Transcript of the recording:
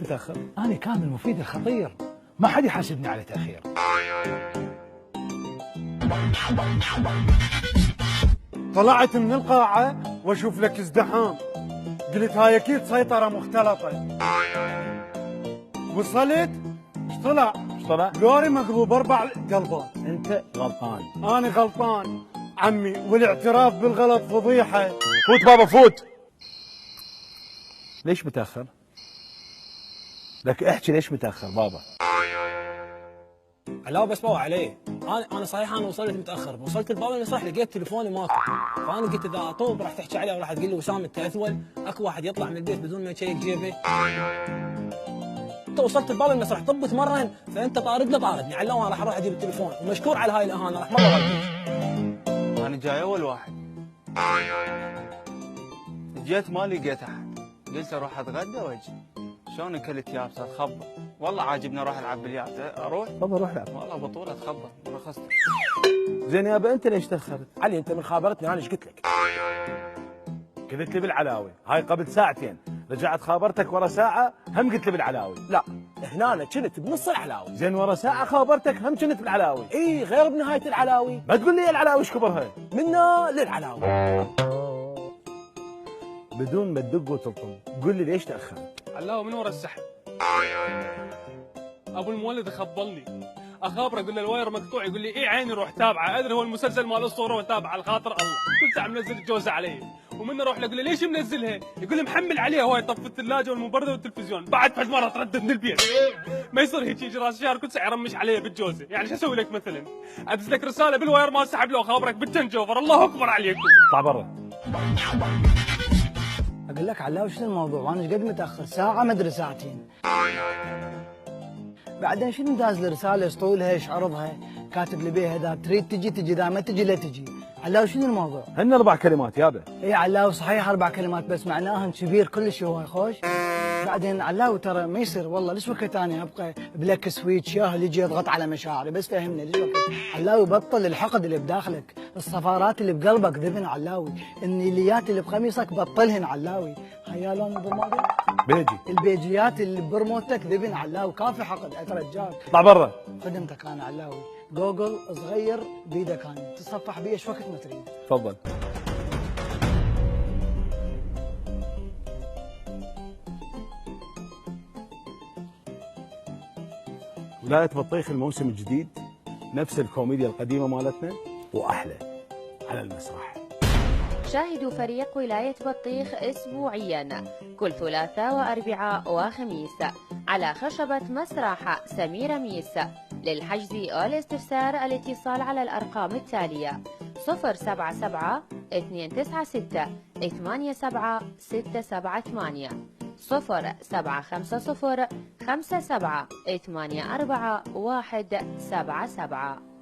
متاخر؟ انا كامل مفيد الخطير، ما حد يحاسبني على تاخير. طلعت من القاعة واشوف لك ازدحام، قلت هاي اكيد سيطرة مختلطة. وصلت ايش طلع؟ ايش طلع؟ لوري مقلوب 4 قلبات. انت غلطان. انا غلطان عمي، والاعتراف بالغلط فضيحة. فوت بابا فوت. ليش متاخر؟ لك احكي ليش متاخر بابا؟ علاوة بس بابا عليه، انا صحيح انا وصلت متاخر، وصلت الباب المسرح لقيت تليفوني ماكو، فانا قلت اذا اطوب راح تحكي عليه وراح تقول لي وسام انت اثول، اكو واحد يطلع من البيت بدون ما يشيك جيبه. انت وصلت الباب المسرح طبت مرن، فانت طاردني علاوة انا راح اروح اجيب التليفون، ومشكور على هاي الاهانه، راح مره غلطت. انا جاي اول واحد، جيت ما لقيت احد، قلت اروح اتغدى واجي. شلون اكلت يابسه اتخبر، والله عاجبني اروح العب باليابسه، اروح تفضل روح لعب. والله بطوله اتخبر رخصت. زين يابا انت ليش تاخرت؟ علي انت من خابرتني، انا ايش قلت لك؟ قلت لي بالعلاوي، هاي قبل ساعتين، رجعت خابرتك ورا ساعة هم قلت لي بالعلاوي. لا هنا انا كنت بنص العلاوي. زين ورا ساعة خابرتك هم كنت بالعلاوي. اي غير بنهاية العلاوي، ما تقول لي العلاوي ايش كبرها؟ منا للعلاوي. بدون ما تدق وتلطم، قول لي ليش تاخرت؟ علاوة من ورا السحب. ابو المولد خبلني، اخابره اقول له الواير مقطوع، يقول لي ايه عيني روح تابعه، ادري هو المسلسل مال الصوره وتابع على خاطر الله، كل ساعه منزل الجوزه علي، ومن اروح له اقول له ليش منزلها؟ يقول لي محمل عليها هواي، طف الثلاجه والمبرده والتلفزيون، بعد فد مره تردد من البيت. ما يصير هيك يجي راس الشهر كل ساعه يرمش علي بالجوزه، يعني شو اسوي لك مثلا؟ ادز لك رساله بالواير ما سحب له اخابرك بالجنجوفر، الله اكبر عليكم. اطلع برا. اقول لك علاوي شنو الموضوع، وانا ايش قد متاخر؟ ساعه ما ادري ساعتين. بعدين شنو داز لي رساله ايش طولها ايش عرضها، كاتب لي بيها اذا تريد تجي اذا ما تجي لا تجي. علاوي شنو الموضوع؟ هن 4 كلمات يابا. اي علاوي صحيح 4 كلمات بس معناهن كبير كلش هواي خوش. بعدين علاوي ترى ما يصير والله، ليش وقت انا ابقى بلاك سويتش ياهل يجي يضغط على مشاعري، بس فهمني ليش وقت. علاوي بطل الحقد اللي بداخلك، الصفارات اللي بقلبك ذبن علاوي، النيليات اللي بقميصك بطلهن علاوي، هيالون بالماضي بيجي البيجيات اللي برموتك ذبن علاوي، كافي حقد اترجاك. اطلع برا. خدمتك انا علاوي، جوجل صغير بيدك انا، تصفح بيه ايش وقت ما تريد. تفضل. ولاية بطيخ الموسم الجديد نفس الكوميديا القديمة مالتنا وأحلى على المسرح. شاهدوا فريق ولاية بطيخ أسبوعيا كل ثلاثاء وأربعاء وخميس على خشبة مسرح سميرة ميس. للحجز والاستفسار الاتصال على الأرقام التالية: 077 296 87678 0750 57 84 177.